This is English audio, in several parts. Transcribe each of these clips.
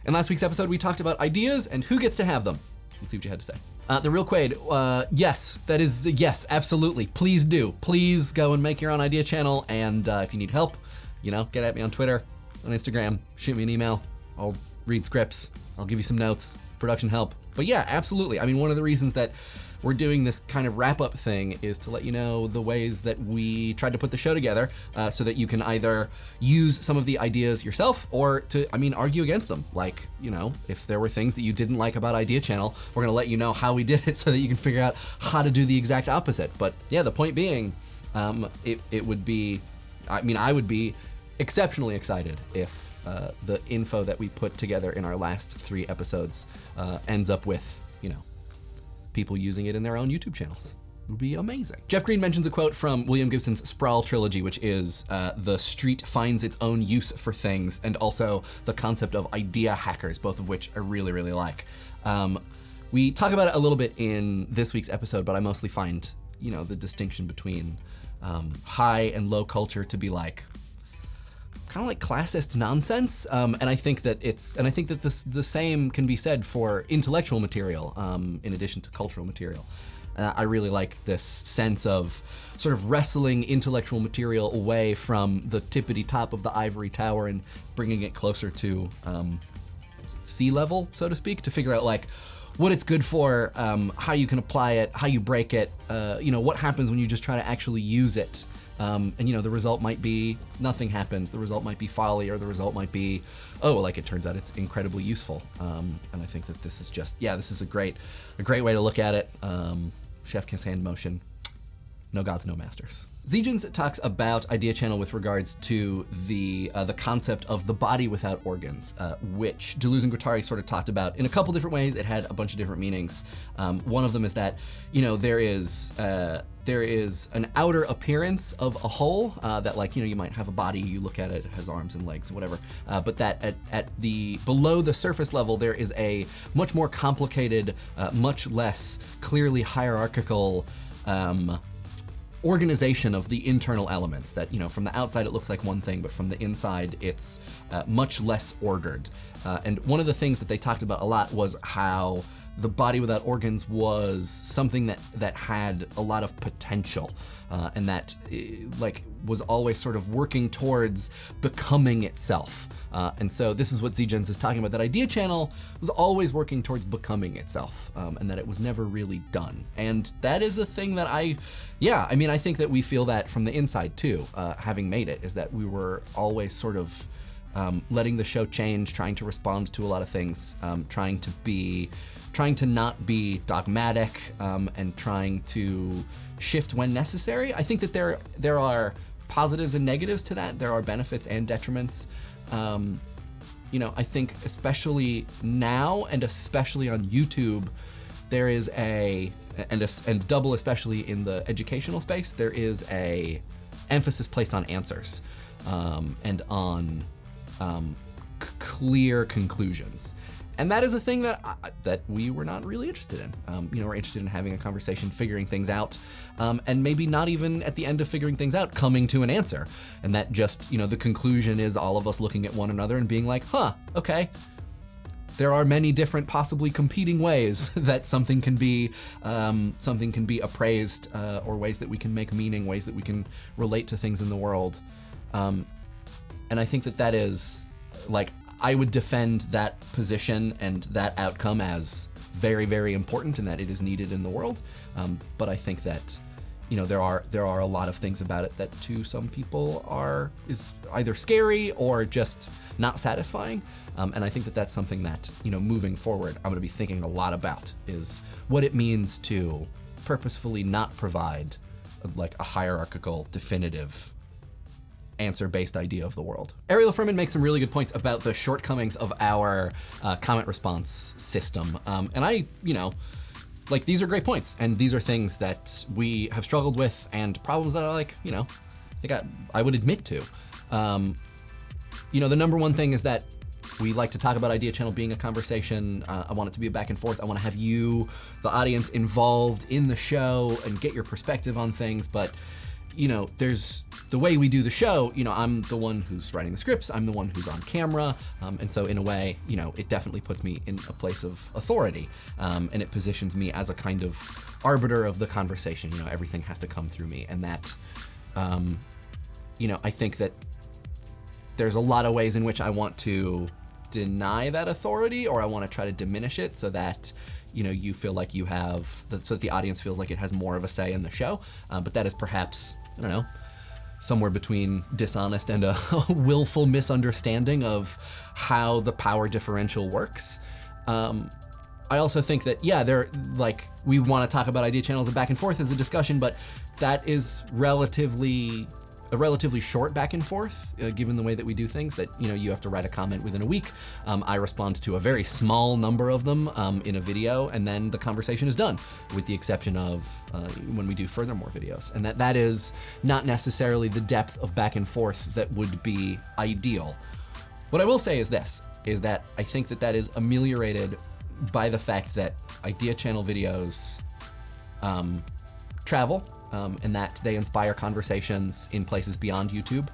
In last week's episode, we talked about ideas and who gets to have them. Let's see what you had to say. Therealquade, yes, that is, yes, absolutely. Please do. Please go and make your own idea channel, and if you need help, get at me on Twitter, on Instagram, shoot me an email. I'll read scripts, I'll give you some notes, production help. But yeah, absolutely. I mean, one of the reasons that we're doing this kind of wrap-up thing is to let you know the ways that we tried to put the show together so that you can either use some of the ideas yourself or to, argue against them. Like, if there were things that you didn't like about Idea Channel, we're gonna let you know how we did it so that you can figure out how to do the exact opposite. But yeah, the point being, it would be, I would be exceptionally excited if the info that we put together in our last 3 episodes ends up with, people using it in their own YouTube channels. It would be amazing. Geoff Green mentions a quote from William Gibson's Sprawl trilogy, which is the street finds its own use for things, and also the concept of idea hackers, both of which I really, really like. We talk about it a little bit in this week's episode, but I mostly find, the distinction between high and low culture to be like, kind of like classist nonsense, and I think that the same can be said for intellectual material, in addition to cultural material. I really like this sense of sort of wrestling intellectual material away from the tippity top of the ivory tower and bringing it closer to sea level, so to speak, to figure out like what it's good for, how you can apply it, how you break it, what happens when you just try to actually use it. And the result might be nothing happens, the result might be folly, or the result might be, it turns out it's incredibly useful. And I think that this is just, this is a great way to look at it. Chef kiss hand motion, no gods, no masters. Dzejens talks about Idea Channel with regards to the concept of the body without organs, which Deleuze and Guattari sort of talked about in a couple different ways. It had a bunch of different meanings. One of them is that, there is an outer appearance of a whole that you might have a body, you look at it, it has arms and legs, whatever. But that at the below the surface level, there is a much more complicated, much less clearly hierarchical organization of the internal elements that, from the outside it looks like one thing, but from the inside it's much less ordered. And one of the things that they talked about a lot was how the body without organs was something that had a lot of potential, and that was always sort of working towards becoming itself. And so this is what Dzejens is talking about, that Idea Channel was always working towards becoming itself, and that it was never really done. And that is a thing that I think that we feel that from the inside too, having made it, is that we were always sort of letting the show change, trying to respond to a lot of things, trying to not be dogmatic, and trying to shift when necessary. I think that there are positives and negatives to that. There are benefits and detriments. I think especially now, and especially on YouTube, there is and double especially in the educational space, there is a emphasis placed on answers, and on clear conclusions. And that is a thing that we were not really interested in. We're interested in having a conversation, figuring things out, and maybe not even at the end of figuring things out, coming to an answer. And that just, the conclusion is all of us looking at one another and being like, okay, there are many different possibly competing ways that something can be appraised, or ways that we can make meaning, ways that we can relate to things in the world. And I think that is, I would defend that position and that outcome as very, very important, and that it is needed in the world. But I think that, there are a lot of things about it that to some people is either scary or just not satisfying. And I think that that's something that, moving forward, I'm gonna be thinking a lot about, is what it means to purposefully not provide a hierarchical, definitive, answer-based idea of the world. Ariel Furman makes some really good points about the shortcomings of our comment response system. And I, these are great points, and these are things that we have struggled with and problems that I think I would admit to. The number one thing is that we like to talk about Idea Channel being a conversation. I want it to be a back and forth. I want to have you, the audience, involved in the show and get your perspective on things. But there's the way we do the show, I'm the one who's writing the scripts, I'm the one who's on camera, and so in a way, it definitely puts me in a place of authority, and it positions me as a kind of arbiter of the conversation. Everything has to come through me, and that, I think that there's a lot of ways in which I want to deny that authority, or I want to try to diminish it so that you feel like you have, so that the audience feels like it has more of a say in the show. But that is perhaps, I don't know, somewhere between dishonest and a willful misunderstanding of how the power differential works. I also think that, we want to talk about idea channels and back and forth as a discussion, but that is a relatively short back and forth, given the way that we do things, that, you have to write a comment within a week. I respond to a very small number of them in a video, and then the conversation is done, with the exception of when we do furthermore videos. And that is not necessarily the depth of back and forth that would be ideal. What I will say is this, is that I think that is ameliorated by the fact that idea channel videos travel, and that they inspire conversations in places beyond YouTube.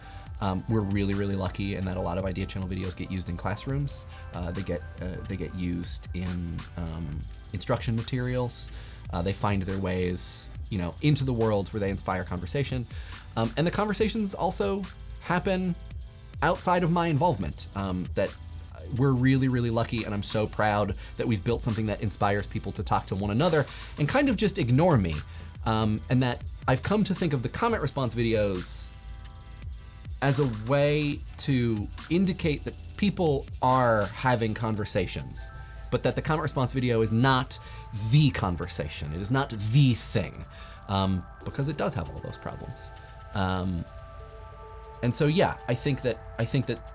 We're really, really lucky in that a lot of idea channel videos get used in classrooms. They get used in instruction materials. They find their ways, into the world where they inspire conversation. And the conversations also happen outside of my involvement. That we're really, really lucky, and I'm so proud that we've built something that inspires people to talk to one another and kind of just ignore me. And that I've come to think of the comment response videos as a way to indicate that people are having conversations, but that the comment response video is not the conversation. It is not the thing, because it does have all those problems. And so, I think that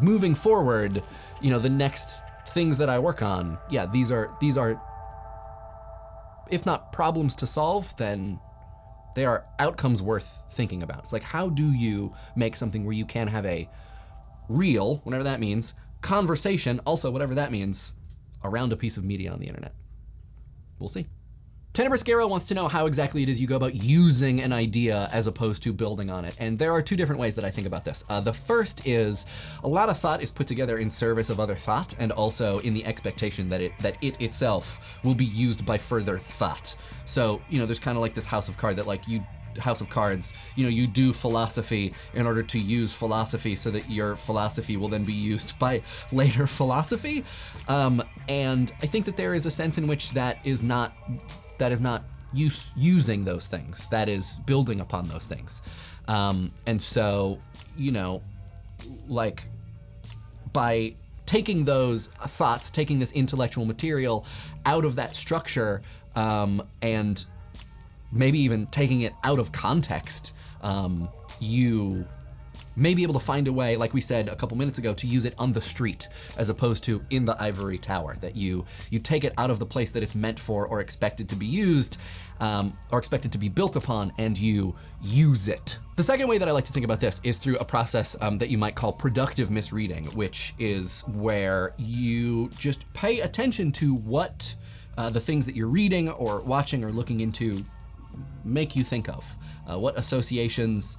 moving forward, the next things that I work on, these are, if not problems to solve, then they are outcomes worth thinking about. It's like, how do you make something where you can have a real, whatever that means, conversation, also whatever that means, around a piece of media on the internet? We'll see. Tenebris Scarrow wants to know how exactly it is you go about using an idea as opposed to building on it. And there are two different ways that I think about this. The first is a lot of thought is put together in service of other thought, and also in the expectation that it itself will be used by further thought. So, there's kind of like this house of cards, you do philosophy in order to use philosophy so that your philosophy will then be used by later philosophy. And I think that there is a sense in which that is not using those things, that is building upon those things. And so, by taking those thoughts, taking this intellectual material out of that structure, and maybe even taking it out of context, you may be able to find a way, like we said a couple minutes ago, to use it on the street as opposed to in the ivory tower, that you take it out of the place that it's meant for or expected to be used, or expected to be built upon, and you use it. The second way that I like to think about this is through a process that you might call productive misreading, which is where you just pay attention to what the things that you're reading or watching or looking into make you think of, what associations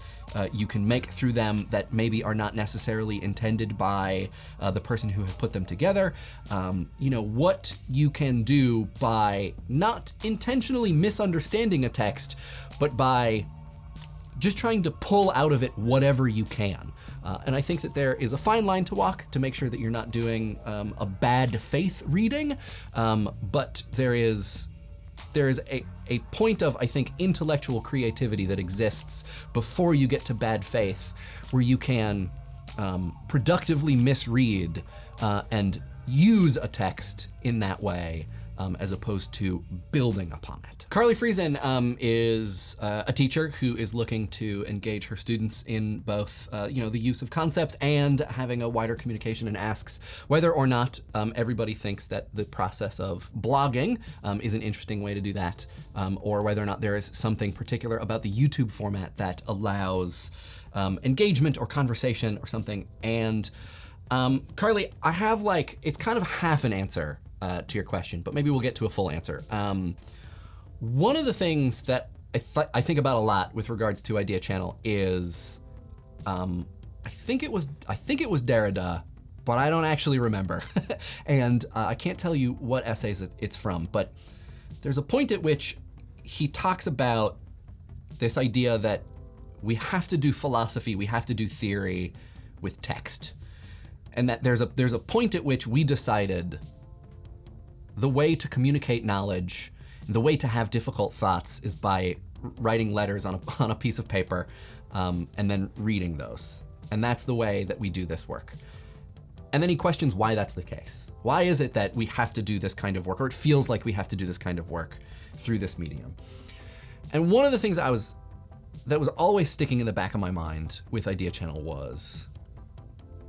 you can make through them that maybe are not necessarily intended by the person who has put them together, what you can do by not intentionally misunderstanding a text, but by just trying to pull out of it whatever you can. And I think that there is a fine line to walk to make sure that you're not doing a bad faith reading, but there is a point of, I think, intellectual creativity that exists before you get to bad faith, where you can productively misread and use a text in that way, as opposed to building upon it. Carly Friesen is a teacher who is looking to engage her students in both the use of concepts and having a wider communication, and asks whether or not everybody thinks that the process of blogging is an interesting way to do that, or whether or not there is something particular about the YouTube format that allows engagement or conversation or something. And Carly, I have it's kind of half an answer to your question, but maybe we'll get to a full answer. One of the things that I think about a lot with regards to Idea Channel is, I think it was Derrida, but I don't actually remember. And I can't tell you what essays it's from, but there's a point at which he talks about this idea that we have to do philosophy, we have to do theory with text. And that there's a point at which we decided the way to communicate knowledge, the way to have difficult thoughts is by writing letters on a piece of paper and then reading those. And that's the way that we do this work. And then he questions why that's the case. Why is it that we have to do this kind of work, or it feels like we have to do this kind of work through this medium? And one of the things that was always sticking in the back of my mind with Idea Channel was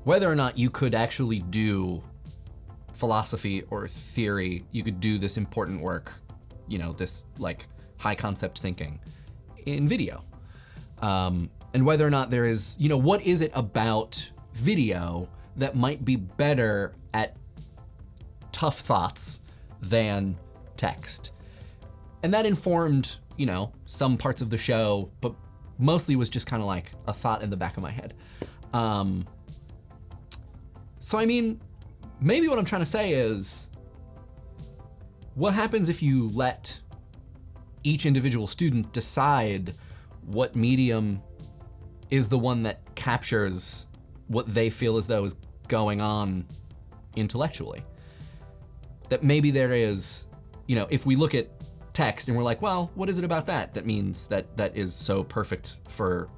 whether or not you could actually do philosophy or theory, you could do this important work, this like high concept thinking in video. And whether or not there is, what is it about video that might be better at tough thoughts than text? And that informed, some parts of the show, but mostly was just kind of like a thought in the back of my head. So I mean, maybe what I'm trying to say is, what happens if you let each individual student decide what medium is the one that captures what they feel as though is going on intellectually? That maybe there is, if we look at text and we're like, well, what is it about that means that is so perfect for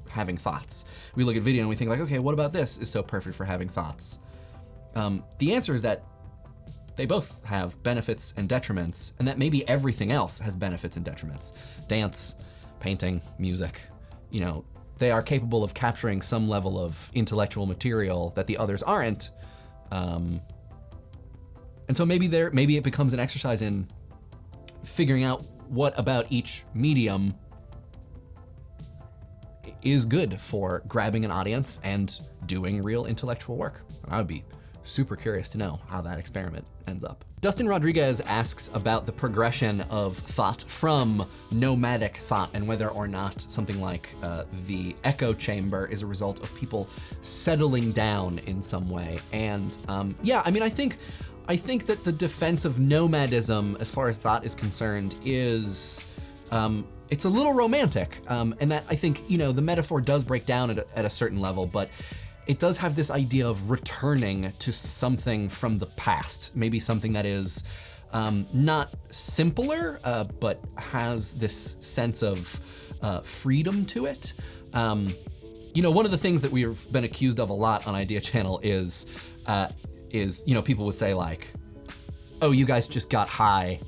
having thoughts? We look at video and we think like, okay, what about this is so perfect for having thoughts? The answer is that they both have benefits and detriments, and that maybe everything else has benefits and detriments. Dance, painting, music, they are capable of capturing some level of intellectual material that the others aren't. And so maybe it becomes an exercise in figuring out what about each medium is good for grabbing an audience and doing real intellectual work. I would be super curious to know how that experiment ends up. Dustin Rodriguez asks about the progression of thought from nomadic thought and whether or not something like the echo chamber is a result of people settling down in some way. And yeah, I mean, I think that the defense of nomadism as far as thought is concerned is, it's a little romantic, and that I think, the metaphor does break down at a certain level, but it does have this idea of returning to something from the past, maybe something that is not simpler, but has this sense of freedom to it. One of the things that we've been accused of a lot on Idea Channel is people would say like, oh, you guys just got high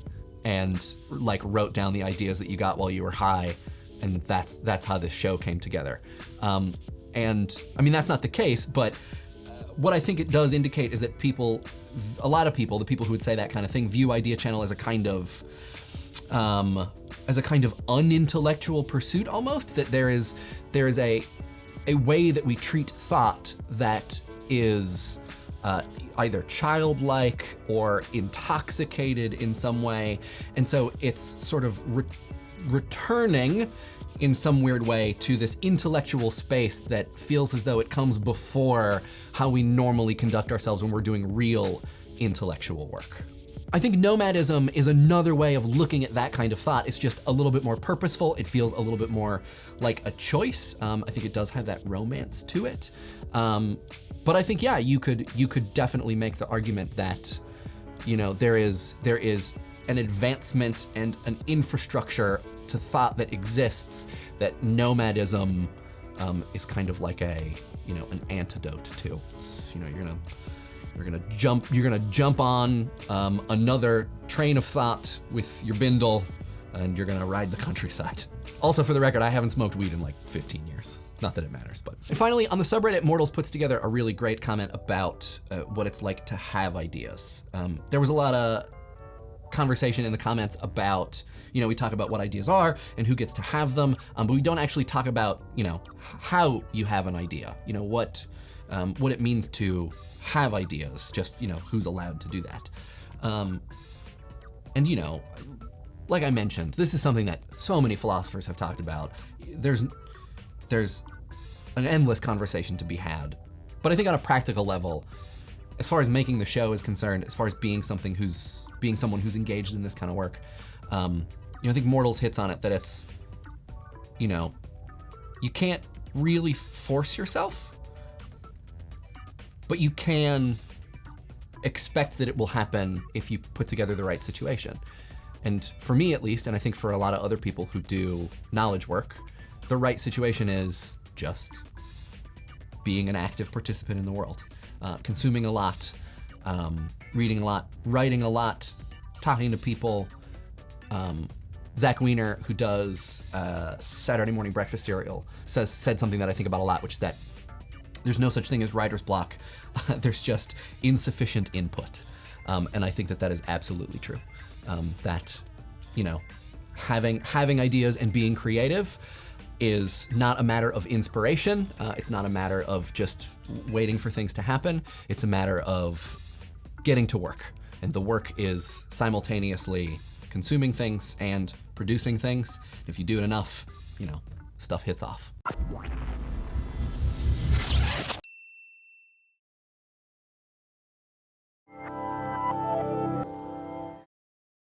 and like wrote down the ideas that you got while you were high, and that's how this show came together. And I mean, that's not the case, but what I think it does indicate is that a lot of people, the people who would say that kind of thing, view Idea Channel as a kind of unintellectual pursuit almost, that there is a way that we treat thought that is either childlike or intoxicated in some way. And so it's sort of returning in some weird way to this intellectual space that feels as though it comes before how we normally conduct ourselves when we're doing real intellectual work. I think nomadism is another way of looking at that kind of thought. It's just a little bit more purposeful. It feels a little bit more like a choice. I think it does have that romance to it. But I think, yeah, you could definitely make the argument that, there is an advancement and an infrastructure to thought that exists that nomadism is kind of like an antidote to. You're gonna jump on another train of thought with your bindle, and you're gonna ride the countryside. Also, for the record, I haven't smoked weed in like 15 years. Not that it matters, but. And finally, on the subreddit, Mortals puts together a really great comment about what it's like to have ideas. There was a lot of conversation in the comments about, we talk about what ideas are and who gets to have them, but we don't actually talk about, how you have an idea, what it means to have ideas, just, who's allowed to do that. And, like I mentioned, this is something that so many philosophers have talked about. There's an endless conversation to be had. But I think on a practical level, as far as making the show is concerned, as far as being someone who's engaged in this kind of work, I think Mortals hits on it, that it's, you can't really force yourself, but you can expect that it will happen if you put together the right situation. And for me at least, and I think for a lot of other people who do knowledge work, the right situation is just being an active participant in the world, consuming a lot, reading a lot, writing a lot, talking to people. Zach Wiener, who does Saturday Morning Breakfast Cereal, said something that I think about a lot, which is that there's no such thing as writer's block. There's just insufficient input. And I think that is absolutely true. That, having ideas and being creative is not a matter of inspiration. It's not a matter of just waiting for things to happen. It's a matter of getting to work. And the work is simultaneously consuming things and producing things. If you do it enough, stuff hits off.